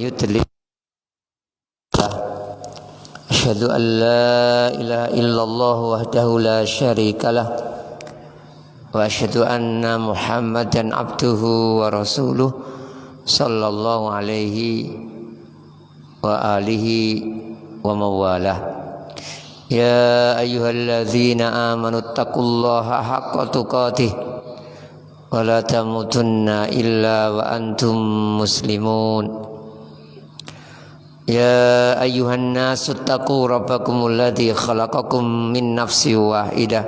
يضلل أشهد أن لا إله إلا الله وحده لا شريك له وأشهد أن محمدا عبده ورسوله صلى الله عليه وآله ومن والاه يا أيها الذين آمنوا اتقوا الله حق تقاته ولا تموتن إلا وأنتم مسلمون يا أيها الناس اتقوا ربكم الذي خلقكم من نفس واحدة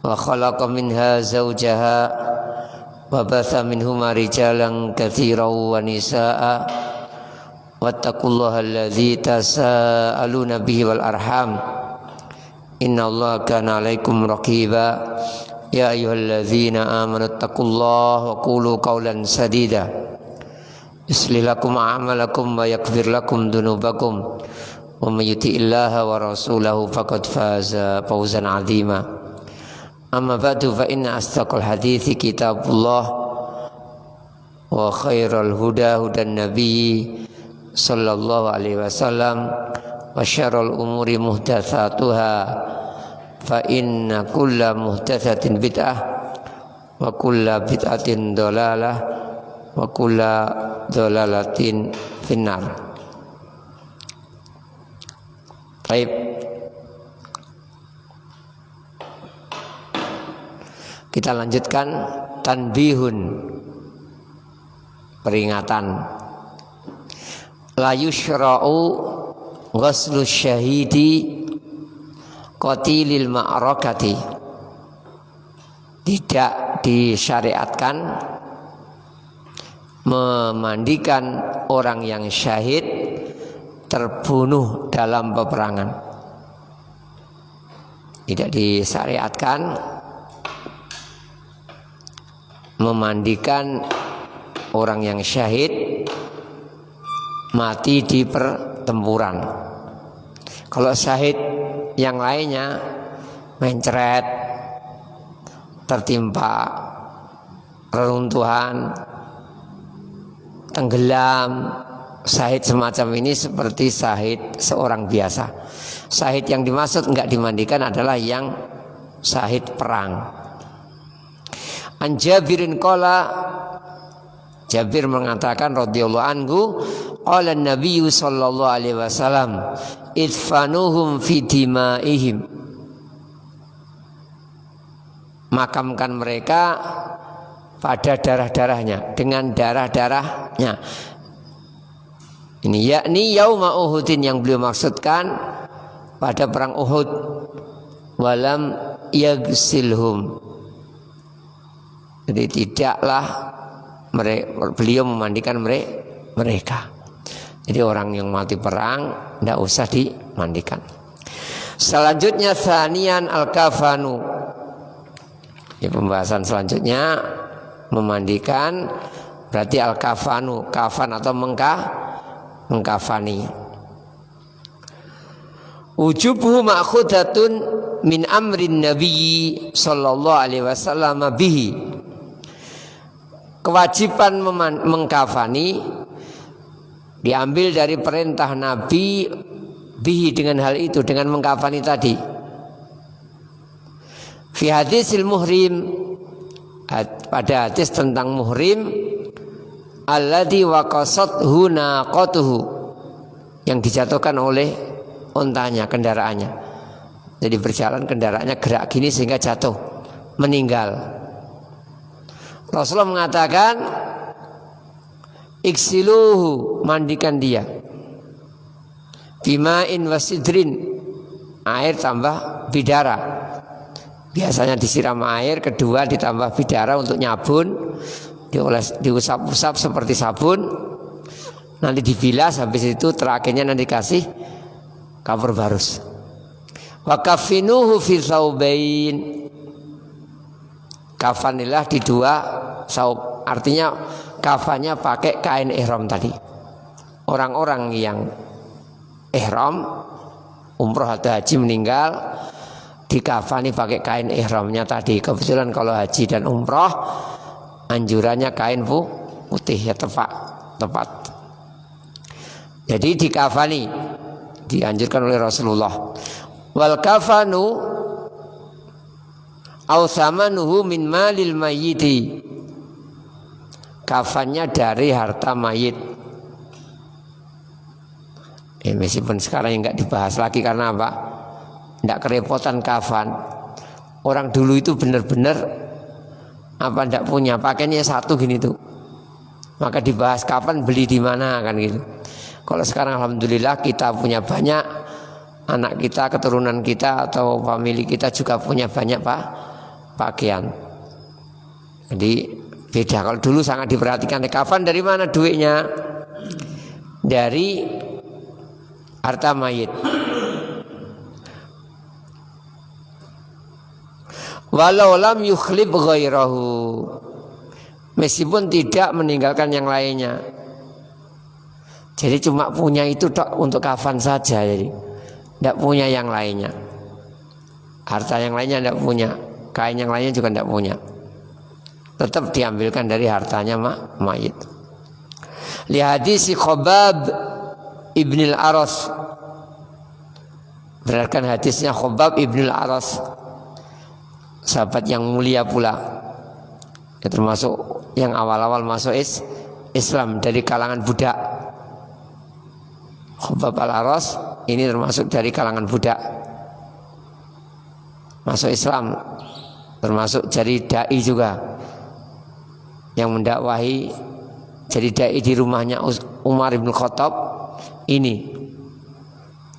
وخلق منها زوجها وبث منهما رجالا كثيرا ونساء واتقوا الله الذي تساءلون به والأرحام إن الله كان عليكم رقيبا يا أيها الذين آمنوا اتقوا الله وقولوا قولا سديدا يصلح لكم أعمالكم ويغفر لكم ذنوبكم ومن يطع الله ورسوله فقد فاز فوزا عظيما أما بعد فإن أصدق الحديث كتاب الله وخير الهدى هدى النبي صلى الله عليه وسلم وشر الأمور محدثاتها فإن كل محدثة بدعة وكل بدعة ضلالة وكل ضلالة في النار. Baik. Kita lanjutkan tanbihun, peringatan. La yushra'u ghuslu syahidi qatilil ma'rakati. Tidak disyariatkan memandikan orang yang syahid terbunuh dalam peperangan. Tidak disyariatkan memandikan orang yang syahid mati di pertempuran. Kalau syahid yang lainnya mencret, tertimpa reruntuhan, tenggelam, syahid semacam ini seperti syahid seorang biasa. Syahid yang dimaksud enggak dimandikan adalah yang syahid perang. An Jabirin qala, Jabir mengatakan radhiyallahu anhu, qala Nabi sallallahu alaihi wasallam idfanuhum fi dimaihim. Makamkan mereka pada darah-darahnya, dengan darah-darahnya. Ini yakni yauma Uhudin yang beliau maksudkan pada perang Uhud. Walam yagsilhum. Jadi tidaklah beliau memandikan mereka. Jadi orang yang mati perang tidak usah dimandikan. Selanjutnya tsaniyan al-kafanu. Ya, pembahasan selanjutnya memandikan berarti al-kafanu, kafan atau mengkafani. Wujubuhu ma'khudatun min amrin nabiyyi sallallahu alaihi wasallam bihi. Kewajiban mengkafani diambil dari perintah Nabi bihi, dengan hal itu, dengan mengkafani tadi. Fi hadisil muhrim, pada hadis tentang muhrim, alladzi waqasathu naqatuhu, yang dijatuhkan oleh ontanya, kendaraannya. Jadi berjalan kendaraannya gerak gini sehingga jatuh, meninggal. Rasulullah mengatakan iksiluhu, mandikan dia, bima'in wasidrin, air tambah bidara. Biasanya disiram air, kedua ditambah bidara untuk nyabun, diusap-usap seperti sabun, nanti dibilas, habis itu terakhirnya nanti kasih kafur barus. Wa kafinuhu fi thawbain, kafanilah di dua saub, artinya kafannya pakai kain ihram tadi. Orang-orang yang ihram umroh atau haji meninggal dikafani pakai kain ihramnya tadi. Kebetulan kalau haji dan umroh anjurannya kain putih, ya tepat. Jadi dikafani, dianjurkan oleh Rasulullah. Wal kafanu au samanuhu min malil mayyiti. Kafannya dari harta mayit. Meskipun sekarang enggak dibahas lagi karena apa? Enggak kerepotan kafan. Orang dulu itu benar-benar apa enggak punya, pakainya satu gini tuh. Maka dibahas kapan beli di mana kan gitu. Kalau sekarang alhamdulillah kita punya banyak, anak kita, keturunan kita atau famili kita juga punya banyak pakaian. Jadi beda. Kalau dulu sangat diperhatikan kafan dari mana duitnya? Dari harta mayit. Walau lam yukhlib ghairahu, meskipun tidak meninggalkan yang lainnya. Jadi cuma punya itu tok untuk kafan saja, jadi tidak punya yang lainnya. Harta yang lainnya tidak punya, kain yang lainnya juga tidak punya. Tetap diambilkan dari hartanya mayit. Li hadis Khabbab ibn al-Aras, berdasarkan hadisnya Khabbab ibn al-Aras, sahabat yang mulia pula, ya, termasuk yang awal-awal masuk Islam dari kalangan budak. Khabbab al-Aras ini termasuk dari kalangan budak, masuk Islam, termasuk jadi dai juga, yang mendakwahi, jadi dai di rumahnya Umar bin Khattab. Ini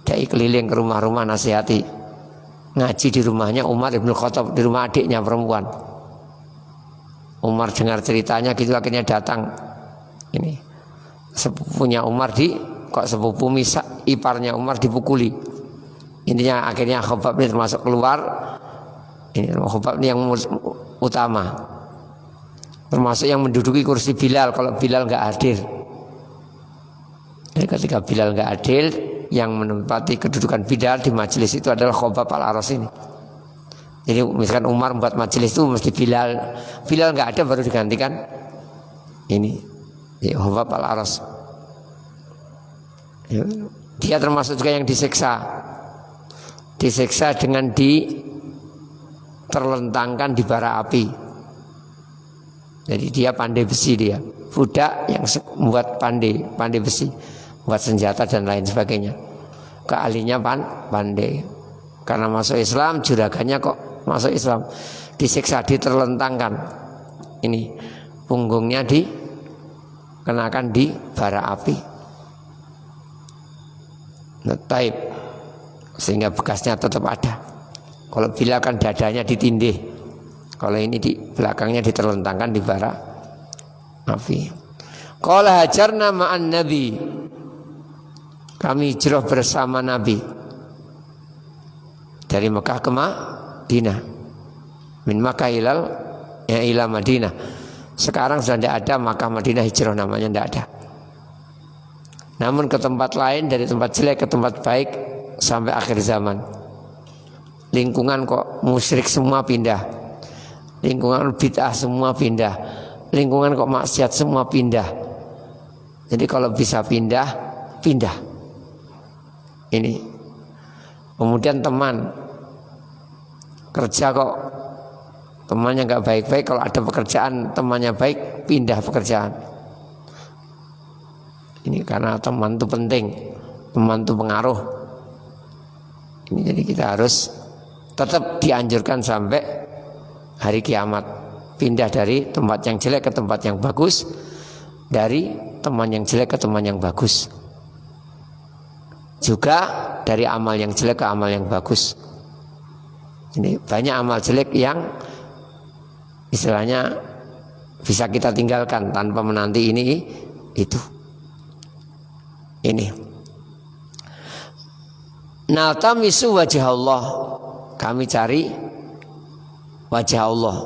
dai keliling ke rumah-rumah nasihati, ngaji di rumahnya Umar bin Khattab, di rumah adiknya perempuan. Umar dengar ceritanya gitu, akhirnya datang. Ini sepupunya Umar kok sepupu iparnya Umar dipukuli. Intinya akhirnya Khabbab ini termasuk keluar. Ini Khabbab ini yang utama, termasuk yang menduduki kursi Bilal kalau Bilal nggak hadir. Jadi ketika Bilal nggak hadir, yang menempati kedudukan Bilal di majelis itu adalah Khabbab al-Aras ini. Jadi misalkan Umar membuat majelis itu mesti Bilal nggak ada baru digantikan ini, ya, Khabbab al-Aras. Ya, dia termasuk juga yang disiksa dengan terlentangkan di bara api. Jadi dia pandai besi, dia budak yang membuat pandai besi, buat senjata dan lain sebagainya. Keahlinya pandai. Karena masuk Islam, juragannya kok masuk Islam, disiksa, diterlentangkan. Ini punggungnya dikenakan di bara api. Taib, sehingga bekasnya tetap ada. Kalau Bilal kan dadanya ditindih, kalau ini di belakangnya diterlentangkan di bara api. Qala hajarna ma'an nabi, kami hijrah bersama Nabi dari Mekah ke Madinah, min Makkah ila Madinah. Sekarang sudah tidak ada Makkah Madinah hijrah, namanya tidak ada. Namun ke tempat lain, dari tempat jelek ke tempat baik sampai akhir zaman. Lingkungan kok musyrik semua pindah, lingkungan bid'ah semua pindah, lingkungan kok maksiat semua pindah. Jadi kalau bisa pindah. Ini kemudian teman kerja kok temannya nggak baik-baik, kalau ada pekerjaan temannya baik, pindah pekerjaan. Ini karena teman itu penting, teman itu pengaruh. Ini jadi kita harus tetap dianjurkan sampai hari kiamat, pindah dari tempat yang jelek ke tempat yang bagus, dari teman yang jelek ke teman yang bagus, juga dari amal yang jelek ke amal yang bagus. Ini banyak amal jelek yang istilahnya bisa kita tinggalkan tanpa menanti ini itu. Ini naltamisu wajah Allah, kami cari wajah Allah.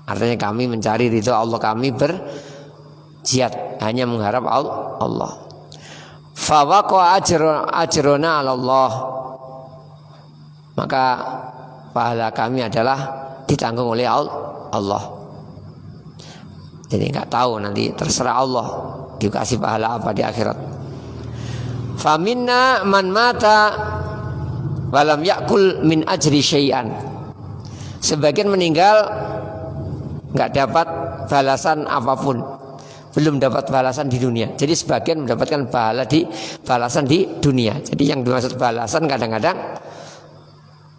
Artinya kami mencari ridho Allah, kami berjihad hanya mengharap Allah. Fawaqa ajrona 'ala Allah, maka pahala kami adalah ditanggung oleh Allah. Jadi nggak tahu, nanti terserah Allah dikasih pahala apa di akhirat. Faminna man mata walam yakul min ajri syai'an. Sebagian meninggal nggak dapat balasan apapun, belum dapat balasan di dunia. Jadi sebagian mendapatkan balasan di dunia. Jadi yang dimaksud balasan kadang-kadang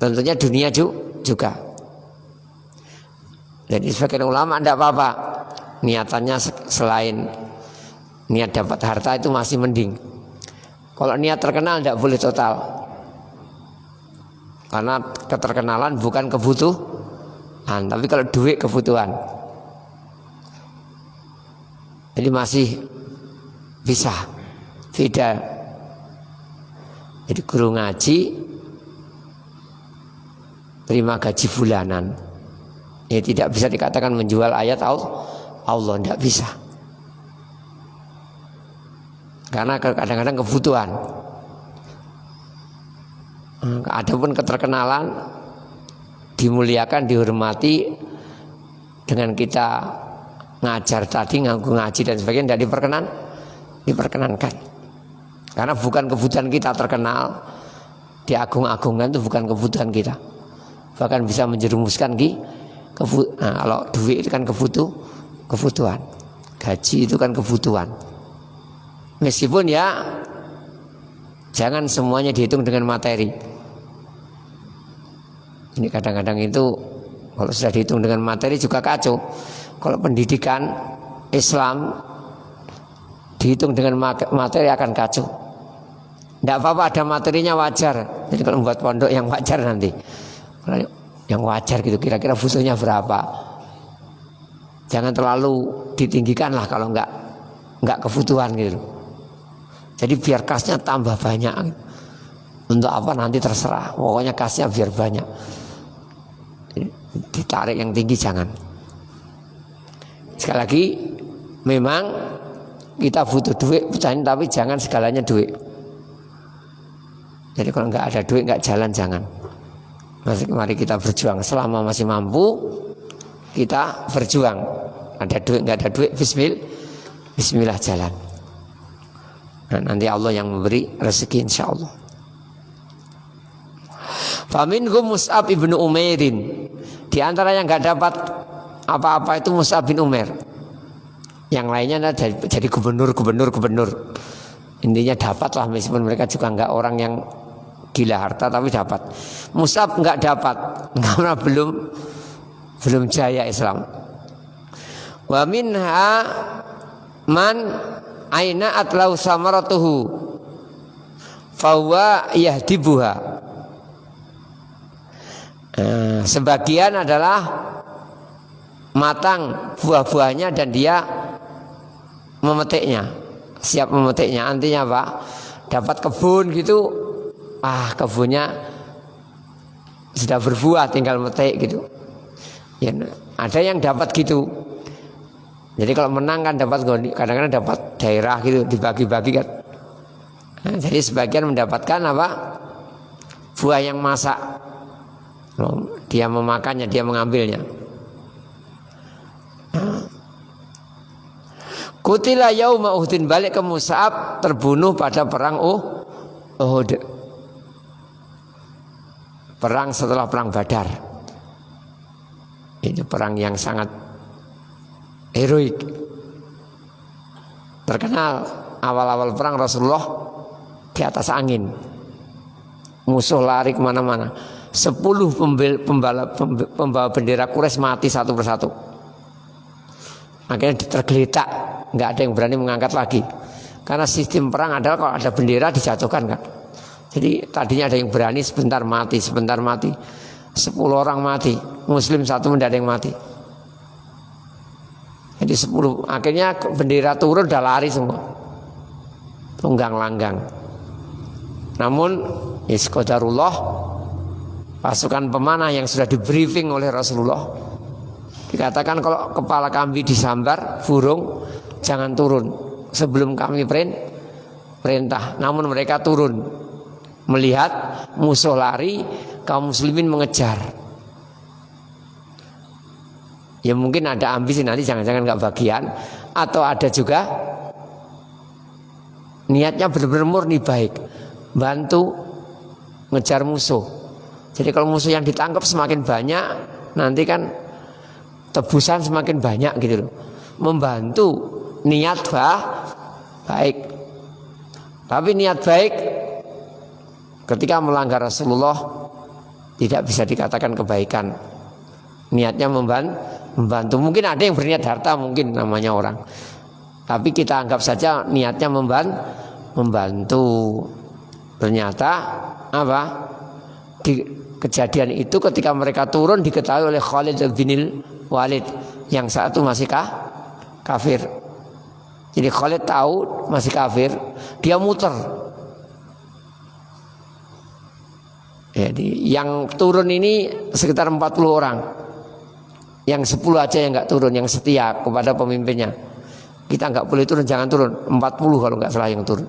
tentunya dunia juga. Jadi sebagian ulama tidak apa-apa, niatannya selain niat dapat harta itu masih mending. Kalau niat terkenal tidak boleh total, karena keterkenalan bukan kebutuhan, tapi kalau duit kebutuhan. Jadi masih bisa beda. Jadi guru ngaji terima gaji bulanan, ya tidak bisa dikatakan menjual ayat Allah, tidak bisa. Karena kadang-kadang kebutuhan. Adapun keterkenalan dimuliakan, dihormati dengan kita ngajar tadi, ngaji dan sebagainya, tidak diperkenankan. Karena bukan kebutuhan kita terkenal, diagung-agungkan itu bukan kebutuhan kita. Bahkan bisa menjerumuskan kalau duit itu kan kebutuhan, gaji itu kan kebutuhan. Meskipun ya jangan semuanya dihitung dengan materi. Ini kadang-kadang itu kalau sudah dihitung dengan materi juga kacau. Kalau pendidikan Islam dihitung dengan materi akan kacau. Tidak apa-apa ada materinya, wajar. Jadi kalau membuat pondok yang wajar nanti, yang wajar gitu, kira-kira butuhnya berapa. Jangan terlalu ditinggikan lah kalau nggak kebutuhan gitu. Jadi biar kasnya tambah banyak. Untuk apa nanti terserah. Pokoknya kasnya biar banyak. Ditarik yang tinggi jangan. Sekali lagi, memang kita butuh duit, tapi jangan segalanya duit. Jadi kalau nggak ada duit nggak jalan, jangan. Mari kita berjuang selama masih mampu. Kita berjuang. Ada duit nggak ada duit, Bismillah jalan. Nah, nanti Allah yang memberi rezeki insyaallah. Faminhum Mus'ab ibnu Umairin. Di antara yang nggak dapat apa-apa itu Mus'ab bin Umair. Yang lainnya jadi gubernur. Intinya dapatlah, meskipun mereka juga nggak orang yang gila harta, tapi dapat. Mus'ab nggak dapat karena belum jaya Islam. Wa minha man aina atlau samaratuhu fahuwa yahdibuha. Sebagian adalah matang buah-buahnya dan dia memetiknya, siap memetiknya. Artinya apa? Dapat kebun gitu, kebunnya sudah berbuah, tinggal metik gitu. Ya, ada yang dapat gitu. Jadi kalau menang kan dapat, kadang-kadang dapat daerah gitu, dibagi-bagi kan. Nah, jadi sebagian mendapatkan apa? Buah yang masak. Dia memakannya, dia mengambilnya. Kutila yauma Uhdin, balik ke Mus'ab, terbunuh pada perang Uhud. Perang setelah perang Badar. Itu perang yang sangat heroik. Terkenal awal-awal perang Rasulullah di atas angin. Musuh lari kemana-mana. 10 pembawa bendera Quraisy mati satu persatu. Akhirnya tergeletak, nggak ada yang berani mengangkat lagi. Karena sistem perang adalah kalau ada bendera dijatuhkan kan. Jadi tadinya ada yang berani, sebentar mati. 10 orang mati, Muslim satu tidak ada yang mati. Jadi 10, akhirnya bendera turun, udah lari semua, tunggang langgang. Namun qadarullah, pasukan pemanah yang sudah di briefing oleh Rasulullah, dikatakan kalau kepala kambing disambar burung jangan turun sebelum kami perintah. Namun mereka turun, melihat musuh lari, kaum muslimin mengejar. Ya mungkin ada ambisi nanti jangan-jangan nggak bagian, atau ada juga niatnya benar-benar murni baik, bantu ngejar musuh. Jadi kalau musuh yang ditangkap semakin banyak, nanti kan tebusan semakin banyak gitu loh. Membantu niat baik. Tapi niat baik ketika melanggar Rasulullah tidak bisa dikatakan kebaikan. Niatnya membantu. Mungkin ada yang berniat harta, mungkin namanya orang. Tapi kita anggap saja niatnya membantu. Ternyata apa? Di kejadian itu ketika mereka turun diketahui oleh Khalid bin Walid yang saat itu masih kafir. Jadi Khalid tahu masih kafir, dia muter. Jadi yang turun ini sekitar 40 orang. Yang 10 aja yang nggak turun, yang setia kepada pemimpinnya. Kita nggak boleh turun, jangan turun. 40 kalau nggak salah yang turun.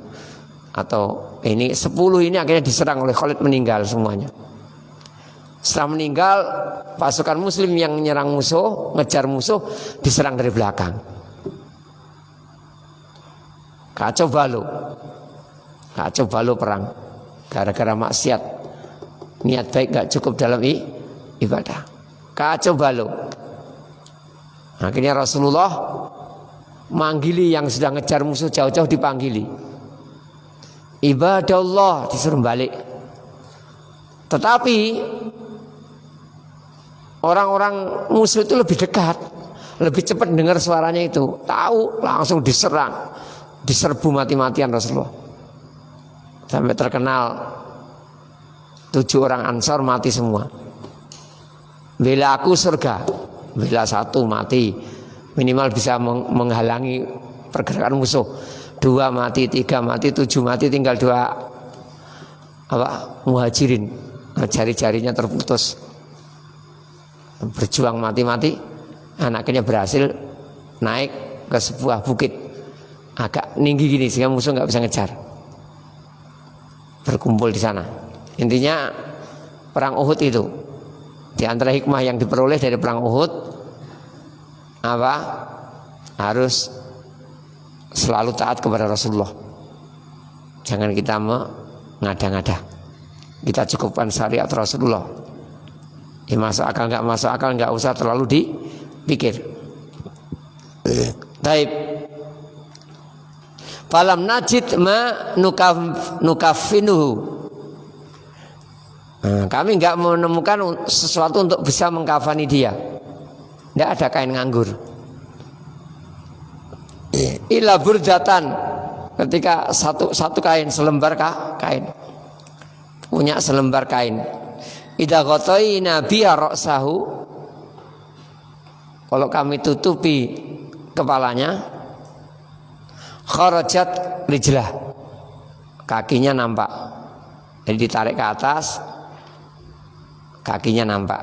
Atau ini 10 ini akhirnya diserang oleh Khalid, meninggal semuanya. Setelah meninggal, pasukan muslim yang menyerang musuh, ngejar musuh, diserang dari belakang. Kacau balau perang. Gara-gara maksiat, niat baik gak cukup dalam ibadah. Kacau balau. Akhirnya Rasulullah manggili yang sedang ngejar musuh, jauh-jauh dipanggili. Ibadallah, disuruh balik. Tetapi orang-orang musuh itu lebih dekat, lebih cepat dengar suaranya itu, tahu langsung diserang, diserbu mati-matian Rasulullah. Sampai terkenal 7 orang Ansor mati semua. Bela aku surga, bela 1 mati, minimal bisa menghalangi pergerakan musuh. 2 mati, 3 mati, 7 mati, tinggal 2 muhajirin, jari-jarinya terputus. Berjuang mati-mati, anaknya berhasil naik ke sebuah bukit agak tinggi gini sehingga musuh nggak bisa ngejar. Berkumpul di sana. Intinya perang Uhud itu, di antara hikmah yang diperoleh dari perang Uhud, harus selalu taat kepada Rasulullah. Jangan kita mengada-ngada. Kita cukupkan syariat Rasulullah. Masuk akal nggak usah terlalu dipikir. Taib. Falam najid ma nukafinuhu. Kami nggak menemukan sesuatu untuk bisa mengkafani dia. Tidak ada kain nganggur. Ila burdatan, ketika satu kain, selembar kain, punya selembar kain. Idza ghataina biha ra'sahu, kalau kami tutupi kepalanya, kharajat rijlah, kakinya nampak. Jadi ditarik ke atas, kakinya nampak.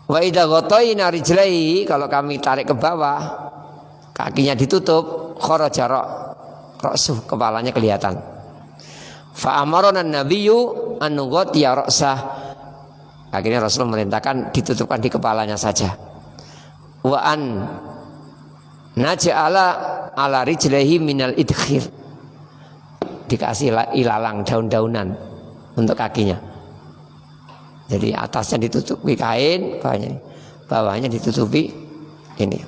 Wa idza ghataina rijlaihi, kalau kami tarik ke bawah, kakinya ditutup, kharaja ra'su, kepalanya kelihatan. Fa amarana an-nabiyyu an nughatiya ra'sah. Akhirnya Rasulullah merintahkan ditutupkan di kepalanya saja. Wa an naj'ala ala rijlaihi minal idkhir, dikasih ilalang, daun-daunan untuk kakinya. Jadi atasnya ditutupi kain, bawahnya ditutupi ini.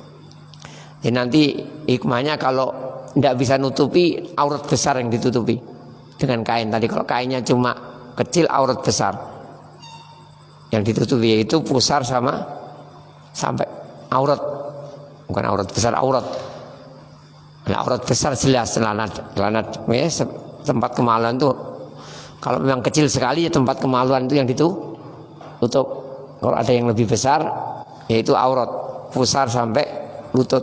Jadi nanti hikmahnya kalau tidak bisa nutupi aurat besar yang ditutupi dengan kain tadi. Kalau kainnya cuma kecil, aurat besar yang ditutupi yaitu pusar sampai aurat, bukan aurat besar, aurat. Nah, aurat besar jelas celana ya, tempat kemaluan tuh. Kalau memang kecil sekali ya tempat kemaluan itu yang ditutup. Kalau ada yang lebih besar yaitu aurat, pusar sampai lutut.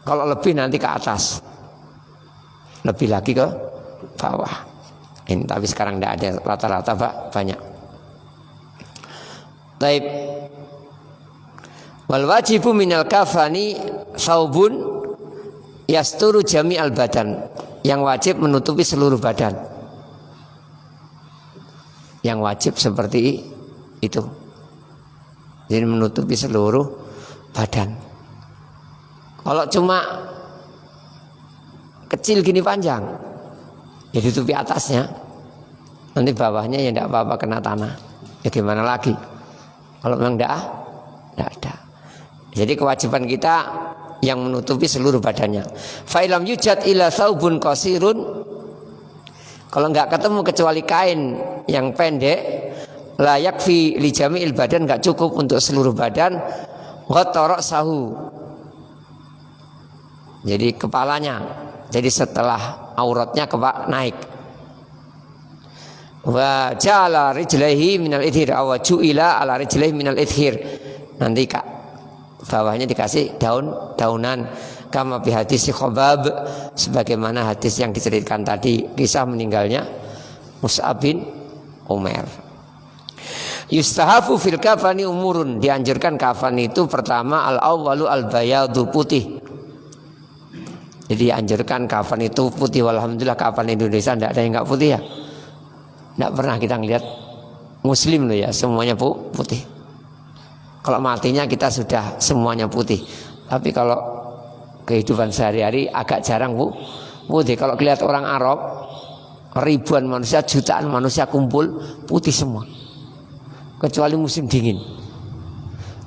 Kalau lebih nanti ke atas, lebih lagi ke bawah. Ini tapi sekarang tidak ada, rata-rata banyak. Taib. Wal wajibu minal kafani saubun yasturu jami'al badan. Yang wajib menutupi seluruh badan. Yang wajib seperti itu. Jadi menutupi seluruh badan. Kalau cuma kecil gini panjang. Ya ditutupi atasnya. Nanti bawahnya ya tidak apa-apa kena tanah. Ya gimana lagi? Kalau memang tidak ada. Jadi kewajiban kita yang menutupi seluruh badannya. Fa'ilam yujad ila saubun qasirun. Kalau enggak ketemu kecuali kain yang pendek, la yakfi li jami'il badan, enggak cukup untuk seluruh badan. Ghattara sahu. Jadi kepalanya. Jadi setelah auratnya naik. Wa ja'ala rijlaihi minal idhir aw ju'ila ala rijlaihi minal idhir. Nanti Kak bawahnya dikasih daun-daunan kama bi hadis Khobab, sebagaimana hadis yang diceritakan tadi kisah meninggalnya Mus'ab bin Umair. Yustahafu fil kafani umurun, dianjurkan kafan itu pertama al-awwalu al-bayadu, putih. Jadi dianjurkan kafan itu putih. Alhamdulillah kafan Indonesia tidak ada yang enggak putih ya. Tidak pernah kita lihat muslim loh ya, semuanya putih. Kalau matinya kita sudah semuanya putih. Tapi kalau kehidupan sehari-hari agak jarang putih. Kalau lihat orang Arab, ribuan manusia, jutaan manusia kumpul putih semua. Kecuali musim dingin.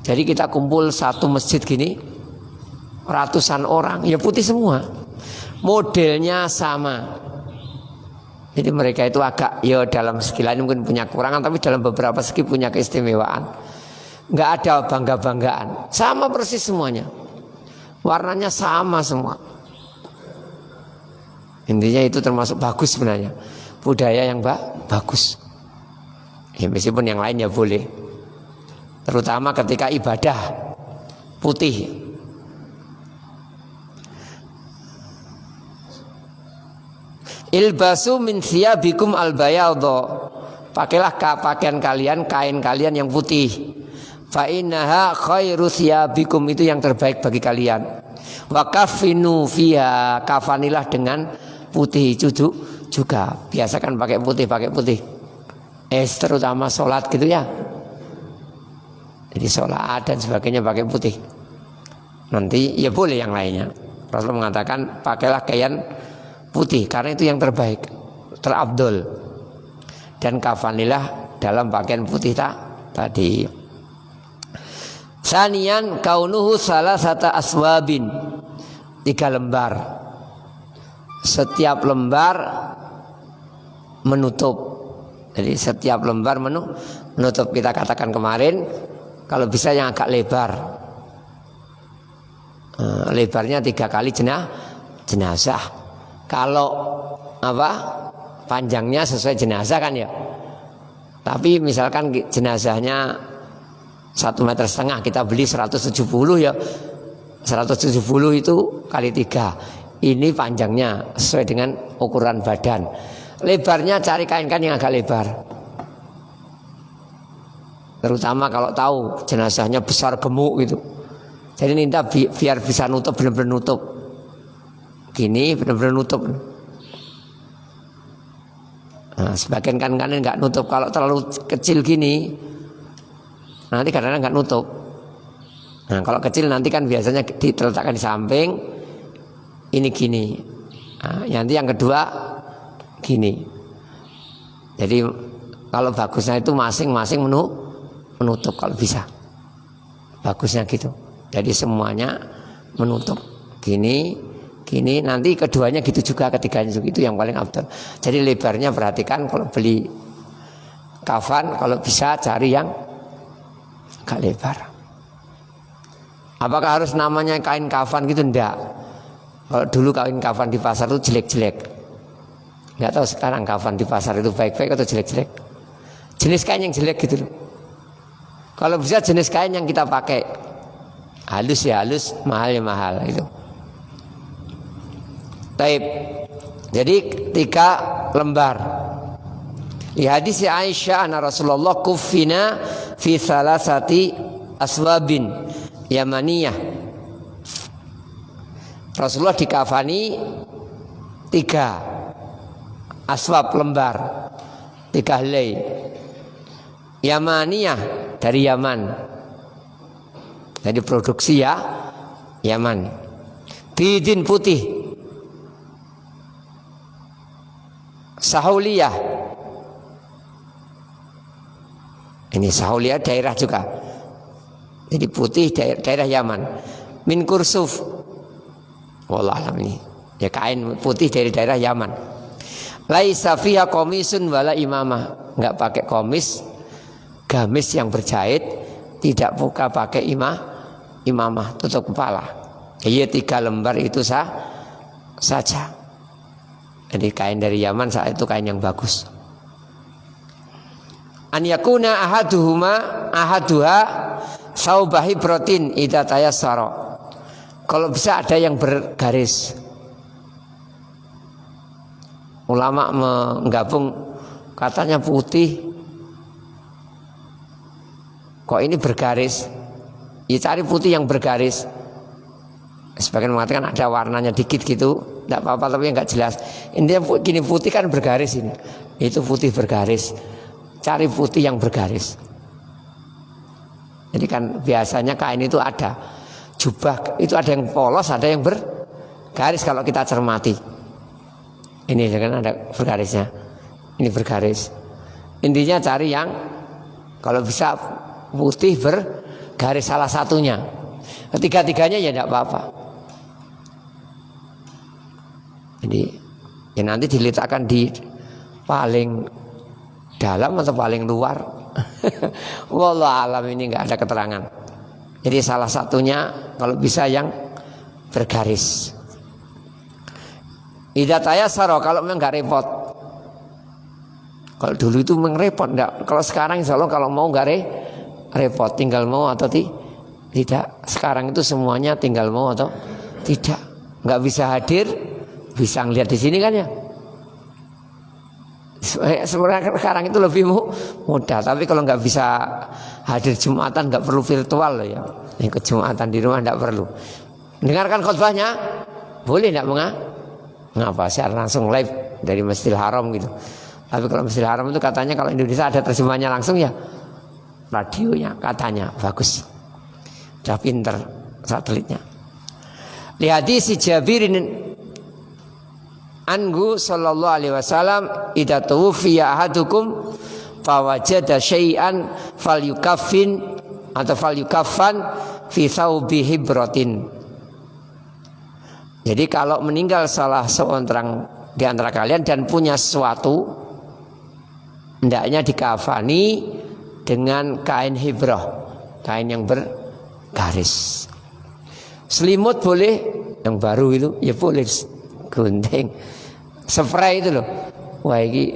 Jadi kita kumpul satu masjid gini, ratusan orang, ya putih semua. Modelnya sama. Jadi mereka itu agak, ya dalam segi lain mungkin punya kekurangan, tapi dalam beberapa segi punya keistimewaan. Nggak ada bangga-banggaan, sama persis semuanya, warnanya sama semua. Intinya itu termasuk bagus sebenarnya, budaya yang bagus. Ya meskipun yang lain ya boleh, terutama ketika ibadah putih. Ilbasu min thiyabikum al-bayadha, pakailah pakaian kalian, kain kalian yang putih. Fa innaha khairu thiyabikum, itu yang terbaik bagi kalian. Wa kafinu fiha, kafanilah dengan putih juga. Biasakan pakai putih. Terutama sholat gitu ya. Jadi sholat dan sebagainya pakai putih. Nanti ya boleh yang lainnya. Rasul mengatakan pakailah kain putih karena itu yang terbaik, terabdul. Dan kafanilah dalam pakaian putih tadi. Sanian kaunuhu salasata aswabin, 3 lembar. Setiap lembar menutup. Jadi setiap lembar menutup. Kita katakan kemarin kalau bisa yang agak lebar. Lebarnya 3 kali jenazah. Kalau panjangnya sesuai jenazah kan ya. Tapi misalkan jenazahnya 1,5 meter, kita beli 170 ya, 170 itu kali 3. Ini panjangnya sesuai dengan ukuran badan. Lebarnya cari kain-kain yang agak lebar. Terutama kalau tahu jenazahnya besar gemuk gitu. Jadi minta biar bisa nutup, benar-benar nutup. Gini benar-benar nutup. Nah, sebagian kain-kain nggak nutup. Kalau terlalu kecil gini, nanti kadang-kadang nggak nutup. Nah kalau kecil nanti kan biasanya diletakkan di samping. Ini gini. Nah, nanti yang kedua gini. Jadi kalau bagusnya itu masing-masing menutup kalau bisa. Bagusnya gitu. Jadi semuanya menutup. Gini. Nanti keduanya gitu juga, ketiganya juga, itu yang paling abdul. Jadi lebarnya perhatikan kalau beli kafan, kalau bisa cari yang agak lebar. Apakah harus namanya kain kafan gitu? Enggak. Kalau dulu kain kafan di pasar itu jelek-jelek. Enggak tahu sekarang kafan di pasar itu baik-baik atau jelek-jelek. Jenis kain yang jelek gitu loh. Kalau bisa jenis kain yang kita pakai halus ya halus, mahal ya mahal itu. Taib. Jadi 3 lembar. Di hadis Aisyah anna Rasulullah kuffina fi salasati aswabin yamaniyah. Rasulullah dikafani 3 aswab lembar, 3 helai. Yamaniyah dari Yaman. Jadi produksi ya Yaman. Bidin putih. Sahauliyah. Ini Sahauliyah daerah juga. Jadi putih daerah Yaman. Min Kursuf. Wallah alam ini. Ya kain putih dari daerah Yaman. Laisa fiha komisun wala imamah. Enggak pakai komis, gamis yang berjahit, tidak buka pakai imamah, tutup kepala. Iya 3 lembar itu saja. Jadi kain dari Yaman saat itu kain yang bagus. An yakuna ahaduha saubahi protein idza tayassara. Kalau bisa ada yang bergaris. Ulama menggabung katanya putih. Kok ini bergaris? Ya cari putih yang bergaris. Sebagian mengatakan ada warnanya dikit gitu, tidak apa-apa tapi enggak jelas. Intinya gini putih kan bergaris ini. Itu putih bergaris. Cari putih yang bergaris. Jadi kan biasanya kain itu ada jubah itu ada yang polos, ada yang bergaris kalau kita cermati. Ini kan ada bergarisnya. Ini bergaris. Intinya cari yang kalau bisa putih bergaris salah satunya. Ketiga-tiganya ya tidak apa-apa. Jadi ya nanti diletakkan di paling dalam atau paling luar. Wallah alam ini nggak ada keterangan. Jadi salah satunya kalau bisa yang bergaris. Idza tayassara kalau memang nggak repot. Kalau dulu itu memang repot enggak. Kalau sekarang insya Allah kalau mau nggak repot, tinggal mau atau tidak. Sekarang itu semuanya tinggal mau atau tidak. Nggak bisa hadir, bisa ngeliat di sini kan ya. Sekarang itu lebih mudah. Tapi kalau nggak bisa hadir Jumatan nggak perlu virtual loh ya. Yang ke Jumatan di rumah nggak perlu. Dengarkan khutbahnya boleh nggak ngapa secara langsung live dari Masjidil Haram gitu. Tapi kalau Masjidil Haram itu katanya kalau Indonesia ada terjemahnya langsung ya radionya katanya bagus. Udah pinter satelitnya. Lihat si Jabirin anhu sallallahu alaihi wasallam idza tuwfiya ahadukum fawajada syai'an falyukaffin atau falyukaffan fi thawbi hibratin. Jadi kalau meninggal salah seorang di antara kalian dan punya sesuatu, hendaknya dikafani dengan kain hibrah, kain yang bergaris. Selimut boleh, yang baru itu ya boleh, gunting, spray itu loh. Wah ini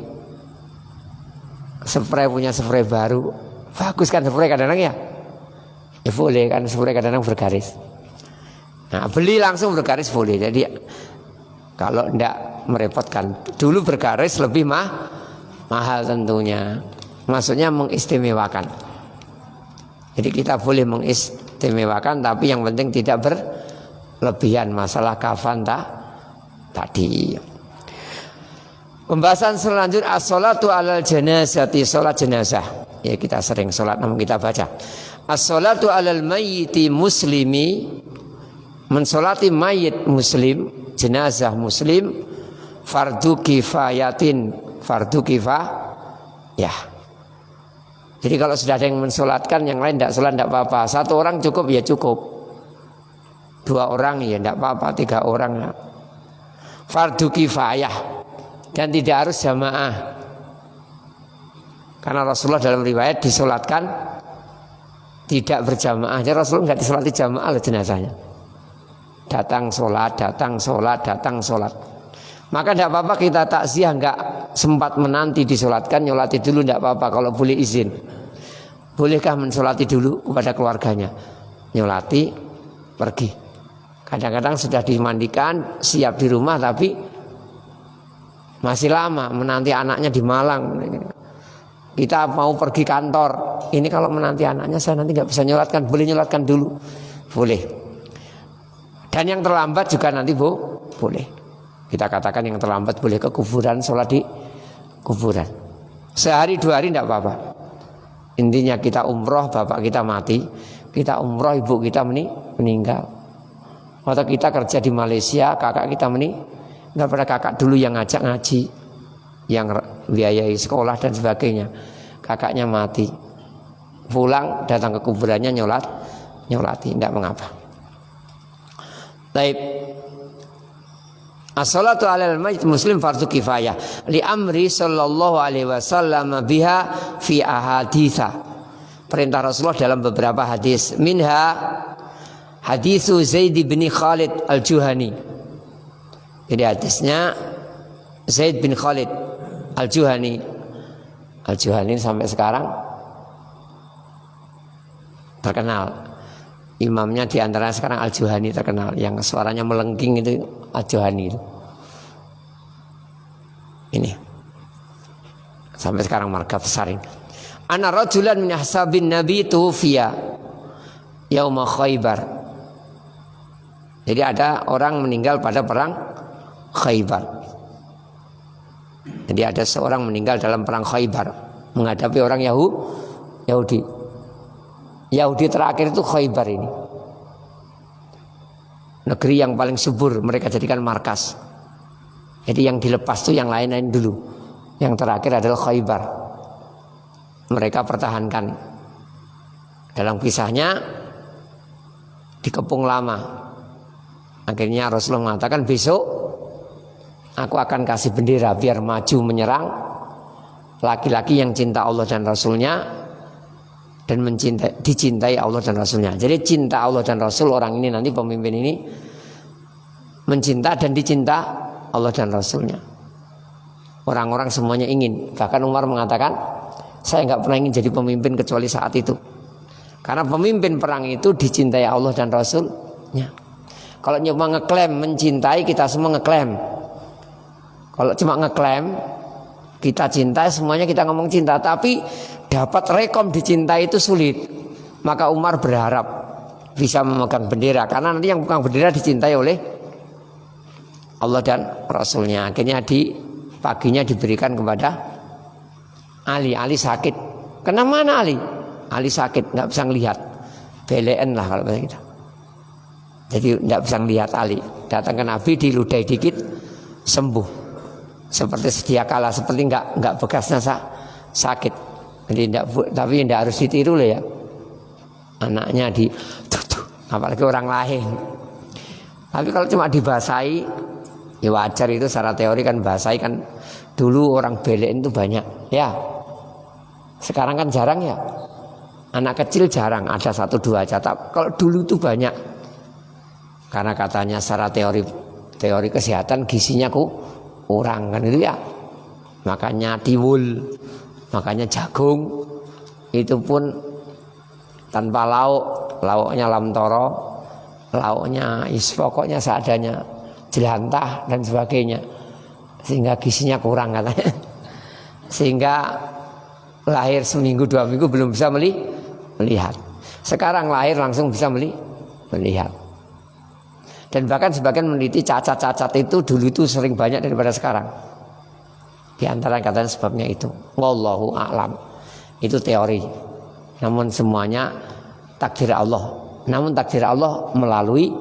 spray punya spray baru, bagus kan spray kadang-kadang ya? Ya boleh kan spray kadang-kadang bergaris. Nah beli langsung bergaris boleh. Jadi kalau tidak merepotkan, dulu bergaris lebih mahal tentunya. Maksudnya mengistimewakan. Jadi kita boleh mengistimewakan, tapi yang penting tidak berlebihan. Masalah kafan tadi. Pembahasan selanjutnya as-sholatu alal janazati, sholat jenazah. Ya kita sering sholat namun kita baca as-sholatu alal mayyiti muslimi, mensolati mayit muslim, jenazah muslim, fardu kifayatin, fardu ya. Jadi kalau sudah ada yang mensolatkan, yang lain tidak sholat tidak apa-apa. 1 orang cukup ya cukup, 2 orang ya tidak apa-apa, 3 orang ya. Fardu kifayah dan tidak harus jamaah. Karena Rasulullah dalam riwayat disolatkan tidak berjamaah. Jadi Rasulullah nggak disolati jamaah oleh jenazahnya. Datang sholat, datang sholat, datang sholat. Maka tidak apa-apa kita takziah, nggak sempat menanti disolatkan, nyolati dulu tidak apa-apa kalau boleh izin. Bolehkah mensolati dulu kepada keluarganya? Nyolati, pergi. Kadang-kadang sudah dimandikan, siap di rumah, tapi masih lama menanti anaknya di Malang. Kita mau pergi kantor, ini kalau menanti anaknya saya nanti nggak bisa nyolatkan, boleh nyolatkan dulu, boleh. Dan yang terlambat juga nanti boleh. Kita katakan yang terlambat boleh ke kuburan, sholat di kuburan. Sehari 2 hari tidak apa-apa. Intinya kita umroh, bapak kita mati, kita umroh, ibu kita meninggal. Atau kita kerja di Malaysia, kakak kita nggak pada kakak dulu yang ngajak ngaji. yang biayai sekolah dan sebagainya. Kakaknya mati, pulang datang ke kuburannya nyolati, tidak mengapa. Taib. As-salatu 'alal mayyit muslim fardhu kifayah li amri sallallahu alaihi wasallam biha fi ahaditsa. Perintah Rasulullah dalam beberapa hadis. Minha hadisu Zaid bin Khalid al-Juhani. Jadi hadisnya Zaid bin Khalid al-Juhani. Al-Juhani sampai sekarang terkenal. Imamnya di antara sekarang Al-Juhani terkenal, yang suaranya melengking itu Al-Juhani itu. Ini sampai sekarang marga besar ini. Ana rajulan min ashabin Nabi tufiya yauma Khaybar. Jadi ada orang meninggal pada perang Khaybar. Jadi ada seorang meninggal dalam perang Khaybar menghadapi orang Yahudi. Yahudi terakhir itu Khaybar ini. Negeri yang paling subur, mereka jadikan markas. Jadi yang dilepas itu yang lain-lain dulu. Yang terakhir adalah Khaybar. Mereka pertahankan. Dalam kisahnya dikepung lama. Akhirnya Rasulullah mengatakan, besok aku akan kasih bendera biar maju menyerang laki-laki yang cinta Allah dan Rasulnya dan dicintai Allah dan Rasulnya. Jadi cinta Allah dan Rasul, orang ini nanti pemimpin ini mencinta dan dicinta Allah dan Rasulnya. Orang-orang semuanya ingin. Bahkan Umar mengatakan, saya nggak pernah ingin jadi pemimpin kecuali saat itu. Karena pemimpin perang itu dicintai Allah dan Rasulnya. Kalau cuma ngeklaim mencintai, kita semua ngeklaim. Kalau cuma ngeklaim kita cinta, semuanya kita ngomong cinta, tapi dapat rekom dicintai itu sulit. Maka Umar berharap bisa memegang bendera, karena nanti yang pegang bendera dicintai oleh Allah dan Rasulnya. Akhirnya paginya diberikan kepada Ali. Ali sakit. Kena mana Ali? Ali sakit, nggak bisa ngelihat. Belen lah kalau bahasa kita. Jadi nggak bisa ngelihat Ali. Datang ke Nabi, diludahi dikit, sembuh. Seperti sedia kala, seperti nggak bekasnya sakit. Jadi tapi tidak harus ditiru loh ya. Anaknya apalagi orang lain. Tapi kalau cuma dibasahi, ya wajar itu secara teori kan, basahi kan. Dulu orang belen itu banyak, ya. Sekarang kan jarang ya. Anak kecil jarang, ada 1-2 aja. Kalau dulu itu banyak. Karena katanya secara teori kesehatan gizinya kurang kan itu ya. Makanya tiwul, makanya jagung itu pun tanpa lauknya lamtoro, lauknya pokoknya seadanya, jelantah dan sebagainya, sehingga gizinya kurang katanya. Sehingga lahir seminggu 2 minggu belum bisa melihat. Sekarang lahir langsung bisa melihat. Dan bahkan sebagian meneliti cacat-cacat itu dulu itu sering banyak daripada sekarang. Di antara katanya sebabnya itu. Wallahu a'lam. Itu teori. Namun semuanya takdir Allah. Namun takdir Allah melalui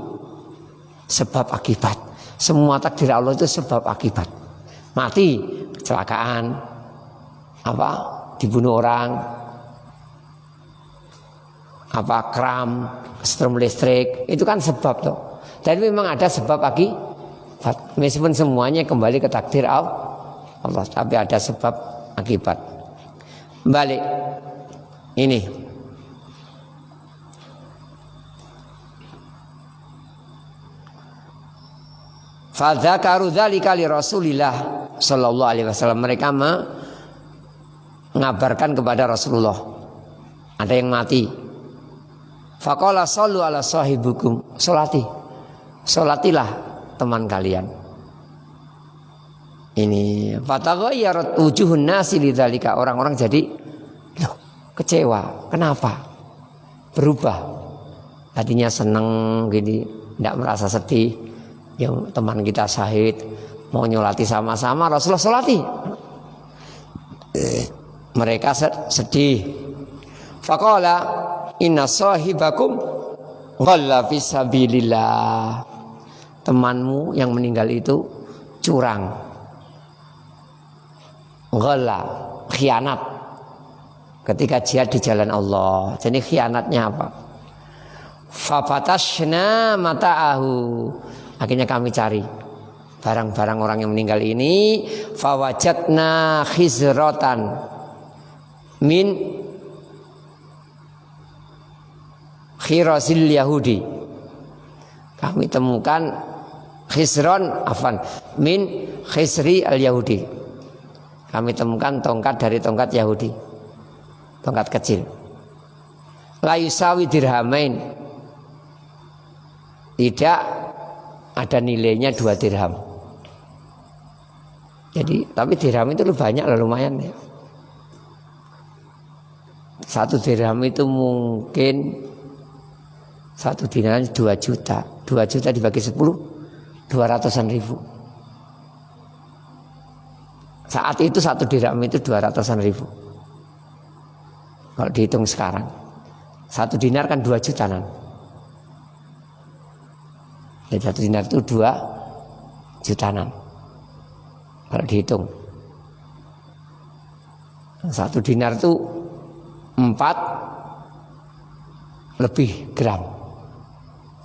sebab akibat. Semua takdir Allah itu sebab akibat. Mati, kecelakaan, dibunuh orang, kram, strom listrik, itu kan sebab tuh. Dan memang ada sebab akibat. Meskipun semuanya kembali ke takdir Allah, tapi ada sebab akibat. Balik ini. Fadzakaru dzalika li Rasulillah sallallahu alaihi wasallam. Mereka mengabarkan kepada Rasulullah ada yang mati. Faqala shallu ala sahibukum. Solatilah teman kalian. Ini fataghayarat wujuhun nasi lidzalika. Orang-orang jadi kecewa. Kenapa? Berubah. Tadinya seneng gini, tidak merasa sedih. Yang teman kita syahid, mau nyolati sama-sama, Rasulullah solati. Mereka sedih. Faqala inna sahibakum ghalla fisabilillah. Temanmu yang meninggal itu curang. Ghalla, khianat ketika jihad di jalan Allah. Jadi khianatnya apa? Fafatashna mata'ahu. Akhirnya kami cari barang-barang orang yang meninggal ini. Fawajatna khizrotan min khirasil Yahudi. Kami temukan khizron min khizri al Yahudi. Kami temukan tongkat dari tongkat Yahudi, tongkat kecil. La yusawi dirhamain. Tidak ada nilainya 2 dirham. Jadi, tapi dirham itu banyak lah, lumayan ya. 1 dirham itu mungkin 1 dinar 2 juta. 2 juta dibagi 10, 200-an ribu. Saat itu 1 dirham itu 200-an ribu. Kalau dihitung sekarang 1 dinar kan 2 juta nan. Jadi 1 dinar itu 2 jutaan. Kalau dihitung 1 dinar itu 4 lebih gram.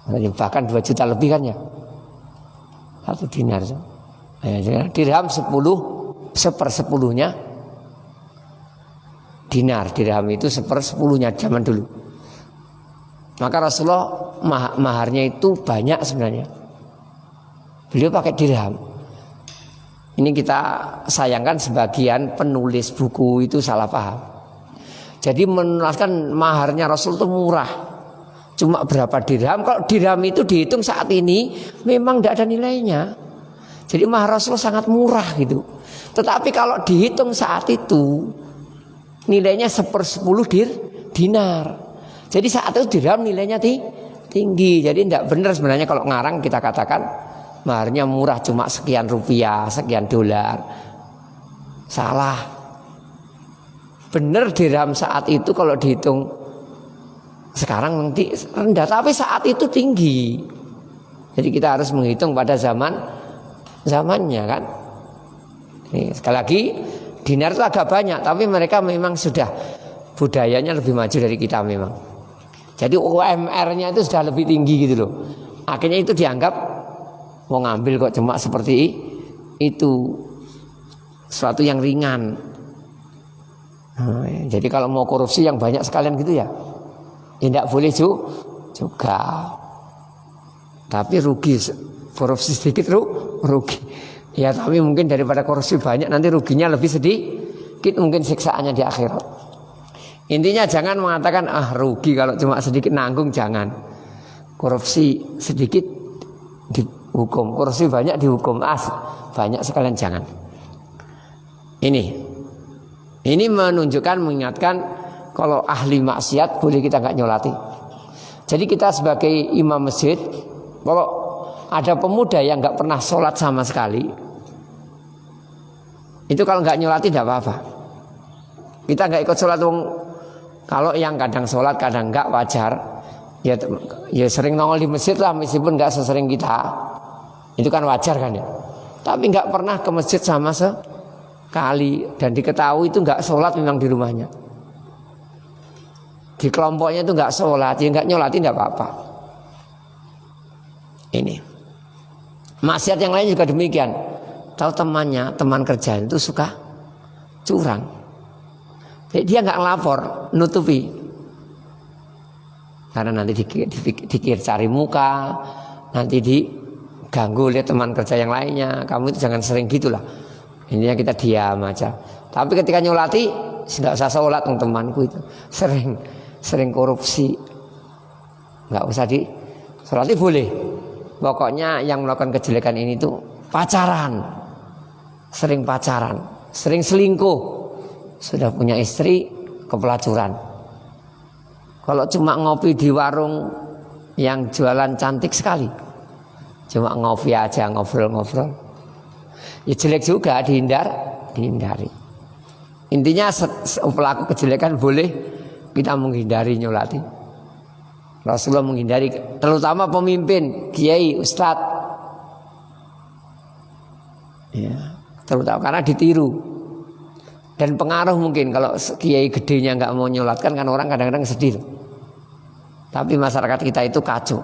Bahkan 2 juta lebih kan ya 1 dinar. Dirham 10 1/10-nya dinar. Dirham itu 1/10-nya zaman dulu. Maka Rasulullah maharnya itu banyak sebenarnya. Beliau pakai dirham. Ini kita sayangkan sebagian penulis buku itu salah paham. Jadi menuliskan maharnya Rasul itu murah. Cuma berapa dirham? Kalau dirham itu dihitung saat ini memang tidak ada nilainya. Jadi mahar Rasul sangat murah gitu. Tetapi kalau dihitung saat itu nilainya 1/10 dinar. Jadi saat itu dirham nilainya tinggi. Jadi tidak benar sebenarnya kalau ngarang kita katakan maharnya murah cuma sekian rupiah, sekian dolar. Salah. Benar dirham saat itu kalau dihitung sekarang nanti rendah, tapi saat itu tinggi. Jadi kita harus menghitung pada zamannya kan. Ini, sekali lagi dinar itu agak banyak, tapi mereka memang sudah budayanya lebih maju dari kita memang. Jadi UMR-nya itu sudah lebih tinggi gitu loh. Akhirnya itu dianggap mau ngambil kok cuma seperti itu, sesuatu yang ringan. Jadi kalau mau korupsi yang banyak sekalian gitu ya tidak boleh juga. Tapi rugi, korupsi sedikit rugi. Ya tapi mungkin daripada korupsi banyak nanti ruginya lebih sedikit, mungkin siksaannya di akhirat. Intinya jangan mengatakan rugi kalau cuma sedikit nanggung, jangan. Korupsi sedikit dihukum, korupsi banyak dihukum, banyak sekalian jangan. Ini menunjukkan, mengingatkan kalau ahli maksiat boleh kita nggak nyolati. Jadi kita sebagai imam masjid, kalau ada pemuda yang nggak pernah sholat sama sekali, itu kalau nggak nyolati tidak apa-apa. Kita nggak ikut sholat. Kalau yang kadang sholat kadang enggak, wajar. Ya sering nongol di masjid lah, meskipun enggak sesering kita. Itu kan wajar kan ya. Tapi enggak pernah ke masjid sama sekali. Dan diketahui itu enggak sholat memang di rumahnya. Di kelompoknya itu enggak sholat, ya enggak nyolati enggak apa-apa. Ini maksiat yang lain juga demikian. Tahu temannya, teman kerja itu suka curang. Dia nggak lapor, nutupi, karena nanti dikir cari muka, nanti diganggu oleh teman kerja yang lainnya. Kamu itu jangan sering gitulah. Intinya kita diam aja. Tapi ketika nyolati, nggak usah sholat, temanku itu sering korupsi, nggak usah disolati boleh. Pokoknya yang melakukan kejelekan ini tuh pacaran, sering selingkuh. Sudah punya istri, kepelacuran. Kalau cuma ngopi di warung yang jualan cantik sekali, cuma ngopi aja, ngobrol-ngobrol, ya jelek juga, dihindari. Intinya pelaku kejelekan boleh kita menghindari nyolati. Rasulullah menghindari, terutama pemimpin, kiai, ustadz, ya, terutama karena ditiru. Dan pengaruh mungkin kalau kiai gedenya nggak mau nyolatkan kan orang kadang-kadang sedih. Tapi masyarakat kita itu kacau.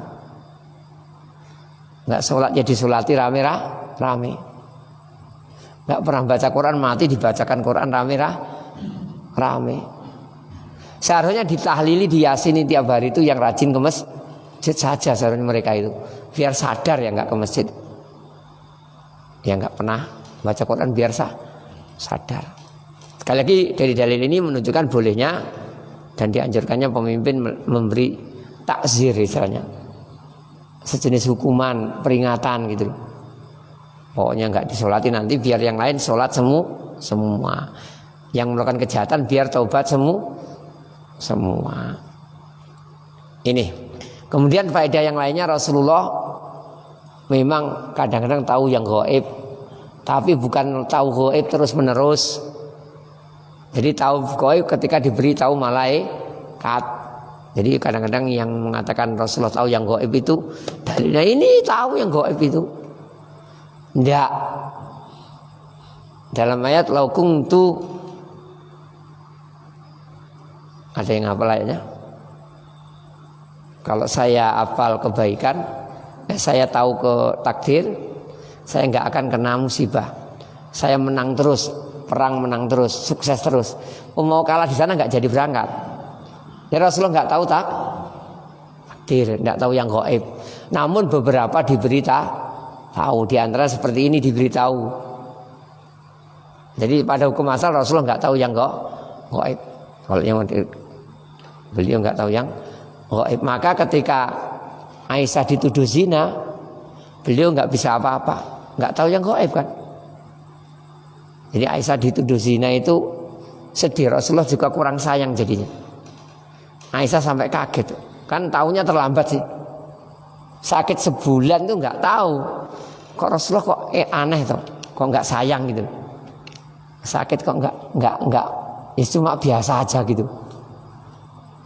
Nggak sholat ya disolati rame. Nggak pernah baca Quran mati dibacakan Quran rame. Seharusnya ditahlili, diyasini tiap hari itu yang rajin ke masjid saja seharusnya mereka itu. Biar sadar ya nggak ke masjid. Ya nggak pernah baca Quran biar sadar. Sekali lagi dari dalil ini menunjukkan bolehnya dan dianjurkannya pemimpin memberi takzir misalnya, sejenis hukuman, peringatan gitu. Pokoknya nggak disolati nanti biar yang lain sholat semua. Yang melakukan kejahatan biar taubat semua. Ini. Kemudian faedah yang lainnya Rasulullah memang kadang-kadang tahu yang gaib, tapi bukan tahu gaib terus menerus. Jadi tahu gaib ketika diberi tahu malaikat. Jadi kadang-kadang yang mengatakan Rasulullah tahu yang gaib itu dalilnya ini tahu yang gaib itu. Tidak. Dalam ayat laukum tu ada yang hafal ayatnya? Kalau saya hafal kebaikan, saya tahu ke takdir, saya nggak akan kena musibah. Saya menang terus, perang menang terus, sukses terus. Mau kalah di sana nggak jadi berangkat. Ya Rasulullah nggak tahu takdir, nggak tahu yang gaib. Namun beberapa diberita tahu, di antara seperti ini diberitahu. Jadi pada hukum asal Rasulullah nggak tahu yang gaib. Kalau yang beliau nggak tahu yang gaib. Maka ketika Aisyah dituduh zina, beliau nggak bisa apa-apa, nggak tahu yang gaib kan. Jadi Aisyah dituduh zina itu sedih, Rasulullah juga kurang sayang jadinya. Aisyah sampai kaget, kan taunya terlambat sih. Sakit sebulan tuh nggak tahu. Kok Rasulullah kok aneh tuh, kok nggak sayang gitu. Sakit kok nggak, ya cuma biasa aja gitu.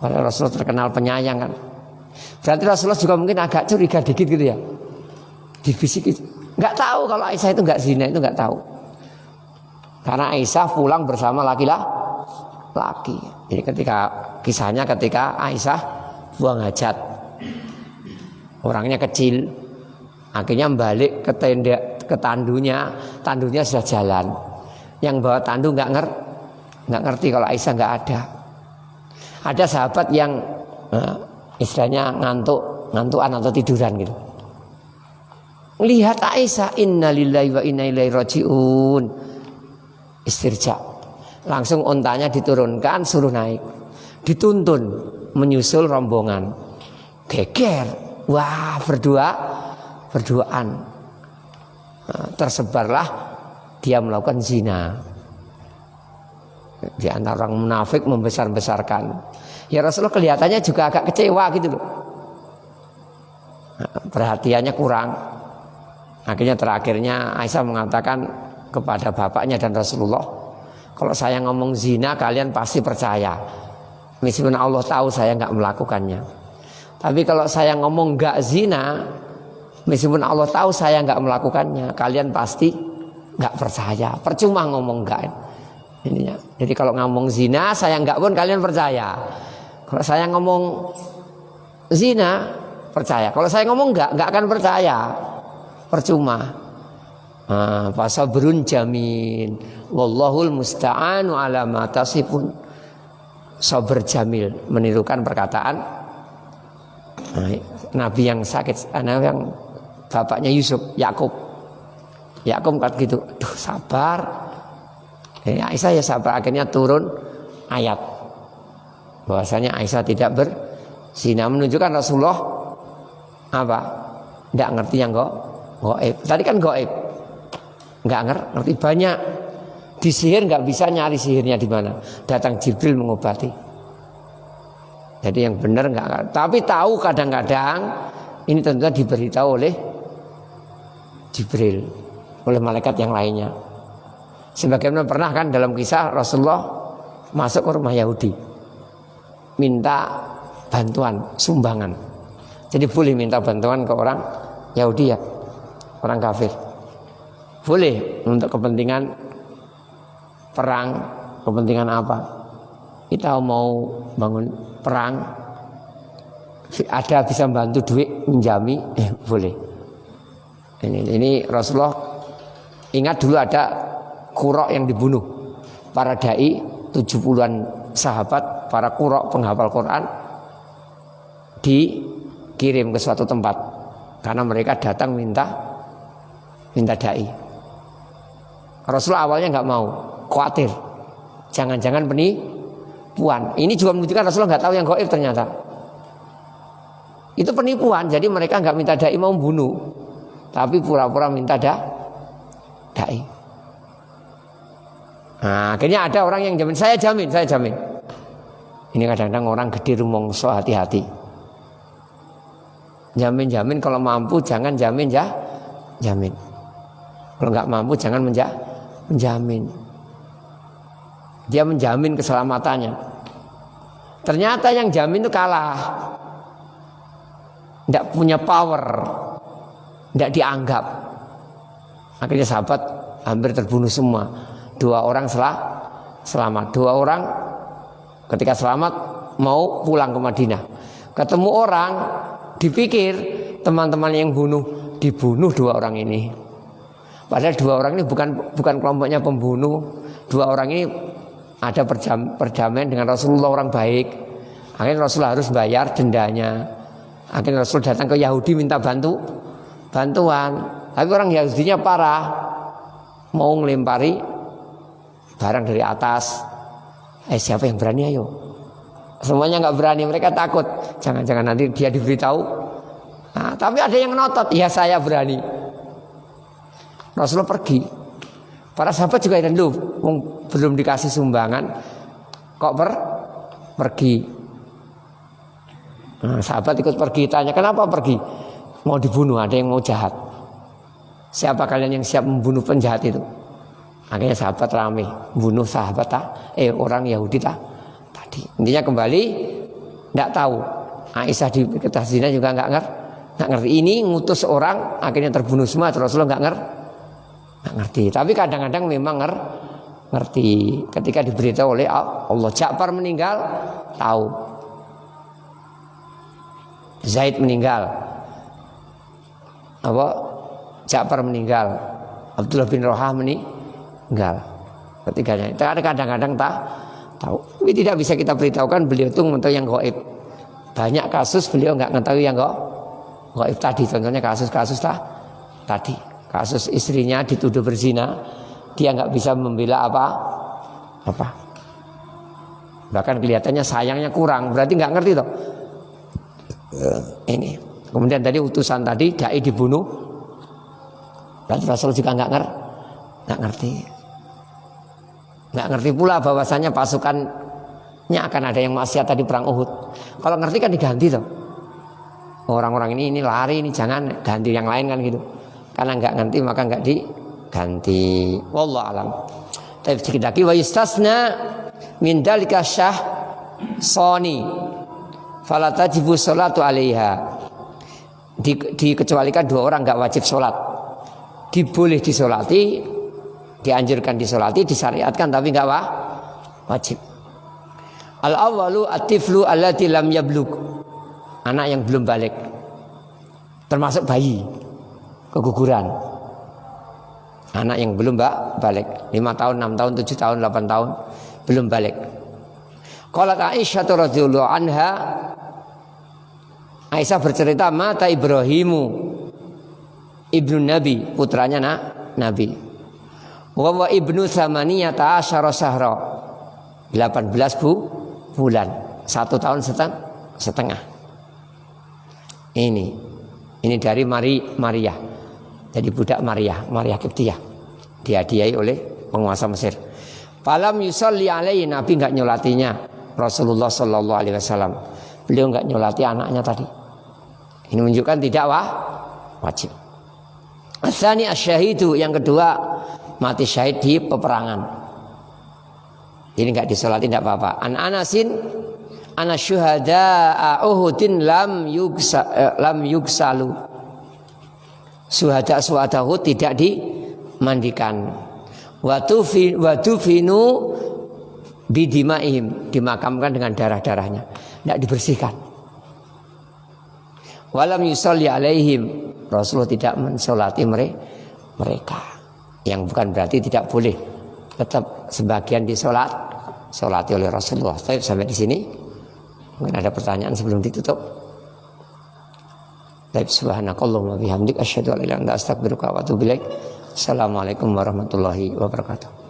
Padahal Rasulullah terkenal penyayang kan. Berarti Rasulullah juga mungkin agak curiga dikit gitu ya. Dibisiki, nggak tahu kalau Aisyah itu nggak zina, itu nggak tahu. Karena Aisyah pulang bersama laki. Jadi kisahnya ketika Aisyah buang hajat, orangnya kecil, akhirnya balik ke tenda, ke tandunya sudah jalan. Yang bawa tandu nggak ngerti kalau Aisyah nggak ada. Ada sahabat yang istilahnya ngantukan atau tiduran gitu. Lihat Aisyah, innalillahi wa inna ilaihi rajiun. Istirja. Langsung ontanya diturunkan, suruh naik. Dituntun menyusul rombongan. Geger. Wah, berduaan. Tersebarlah dia melakukan zina. Di antara orang munafik membesar-besarkan. Ya Rasulullah kelihatannya juga agak kecewa gitu loh. Perhatiannya kurang. Akhirnya terakhirnya Aisyah mengatakan kepada bapaknya dan Rasulullah, kalau saya ngomong zina kalian pasti percaya. Meskipun Allah tahu saya nggak melakukannya. Tapi kalau saya ngomong nggak zina, meskipun Allah tahu saya nggak melakukannya, kalian pasti nggak percaya. Percuma ngomong nggak. Ininya. Jadi kalau ngomong zina saya nggak pun kalian percaya. Kalau saya ngomong zina percaya. Kalau saya ngomong nggak akan percaya. Percuma. Fasabrun jamin. Wallahul musta'anu ala ma tasifun. Sabar jamil menirukan perkataan Nabi yang sakit, Nabi yang bapaknya Yusuf, Yakub kan gitu. Duh, sabar. Aisyah ya sabar. Akhirnya turun ayat bahwasanya Aisyah tidak berzina, menunjukkan Rasulullah apa? Tidak ngerti yang gaib. Tadi kan gaib, nggak ngerti banyak. Di sihir nggak bisa nyari sihirnya di mana. Datang Jibril mengobati. Jadi yang benar nggak. Tapi tahu kadang-kadang ini tentunya diberitahu oleh Jibril, oleh malaikat yang lainnya. Sebagaimana pernah kan dalam kisah Rasulullah masuk ke rumah Yahudi, minta bantuan, sumbangan. Jadi boleh minta bantuan ke orang Yahudi ya, orang kafir. Boleh untuk kepentingan perang kepentingan apa? Kita mau bangun perang, ada bisa bantu duit menjami, boleh. Ini Rasulullah ingat dulu ada Qurra yang dibunuh, para dai 70-an sahabat, para Qurra penghafal Quran dikirim ke suatu tempat karena mereka datang minta dai. Rasulullah awalnya nggak mau, khawatir, jangan-jangan penipuan. Ini juga menunjukkan Rasulullah nggak tahu yang gaib ternyata. Itu penipuan, jadi mereka nggak minta dai mau membunuh, tapi pura-pura minta dai. Nah, akhirnya ada orang yang jamin, saya jamin. Ini kadang-kadang orang gede rumongso, hati-hati. Jamin kalau mampu, jangan jamin. Kalau nggak mampu jangan menjamin. Dia menjamin keselamatannya. Ternyata yang jamin itu kalah. Tidak punya power, tidak dianggap. Akhirnya sahabat hampir terbunuh semua. 2 orang selamat. 2 orang ketika selamat mau pulang ke Madinah. Ketemu orang, dipikir teman-teman yang dibunuh 2 orang ini. Padahal 2 orang ini bukan kelompoknya pembunuh. 2 orang ini ada perdamaian dengan Rasulullah, orang baik. Akhirnya Rasulullah harus bayar dendanya. Akhirnya Rasul datang ke Yahudi minta bantuan. Tapi orang Yahudinya parah, mau ngelempari barang dari atas. Siapa yang berani, ayo. Semuanya nggak berani, mereka takut. Jangan-jangan nanti dia diberitahu. Nah, tapi ada yang ngotot, ya saya berani. Rasulullah pergi. Para sahabat juga itu belum dikasih sumbangan, kok pergi. Nah, sahabat ikut pergi, tanya kenapa pergi? Mau dibunuh, ada yang mau jahat. Siapa kalian yang siap membunuh penjahat itu? Akhirnya sahabat ramai bunuh sahabat orang Yahudi tadi. Intinya kembali tidak tahu. Aisyah di Mekah Zina juga nggak ngerti. Ini ngutus orang akhirnya terbunuh semua. Rasulullah nggak ngerti. Tapi kadang-kadang memang ngerti. Ketika diberitahu oleh Allah, Ja'far meninggal, tahu. Zaid meninggal, Ja'far meninggal, Abdullah bin Rawahah meninggal. Ketiganya itu kadang-kadang tak tahu. Ini tidak bisa kita beritahukan beliau itu mengetahui yang gaib. Banyak kasus beliau nggak mengetahui yang gaib tadi. Contohnya kasus-kasus tadi. Kasus istrinya dituduh berzina, dia nggak bisa membela apa. Bahkan kelihatannya sayangnya kurang, berarti nggak ngerti toh. Ini. Kemudian tadi utusan tadi dai dibunuh, berarti Rasul juga nggak ngerti. Nggak ngerti pula bahwasanya pasukannya akan ada yang maksiat tadi perang Uhud. Kalau ngerti kan diganti toh. Orang-orang ini lari, ini jangan ganti yang lain kan gitu. Karena nggak ngerti maka nggak diganti. Wallahu alam. Tapi sedikit lagi wa yustasna min dalika syah soni fala tajibu sholatu alaiha. Dikecualikan 2 orang nggak wajib sholat. Diboleh disolati, dianjurkan disolati, disyariatkan tapi nggak wajib. Al awwalu at-tiflu allati lam yablugh. Anak yang belum balik. Termasuk bayi keguguran. Anak yang belum balik 5 tahun, 6 tahun, 7 tahun, 8 tahun belum balik. Qalat Aisyah radhiyallahu anha, Aisyah bercerita mata Ibrahimu ibnu Nabi, putranya Nabi. Wa ibnu samaniyata asyara syahra, 18 bulan, 1 tahun setengah. Ini dari Maria. Jadi budak Maria Kiptiyah, dihadiahi oleh penguasa Mesir. Falam yusalli alaihi, Nabi enggak nyolatinya. Rasulullah sallallahu alaihi wasallam, beliau enggak nyolati anaknya tadi. Ini menunjukkan tidak wajib. Asani asyahidu, yang kedua mati syahid di peperangan. Ini enggak disolati tidak apa-apa. An Anasin ana syuhada Uhudin lam yugsalu. Syuhada Uhud tidak dimandikan. Wadufinu bidimaihim, dimakamkan dengan darah-darahnya, tidak dibersihkan. Walam yusolli alaihim, Rasulullah tidak mensolati mereka. Yang bukan berarti tidak boleh, tetap sebagian disolati oleh Rasulullah. Sampai di sini. Mungkin ada pertanyaan sebelum ditutup. Subhanakallahumma bihamdik asyhadu an la ilaha illa anta astaghfiruka wa atubu ilaik. Assalamualaikum warahmatullahi wabarakatuh.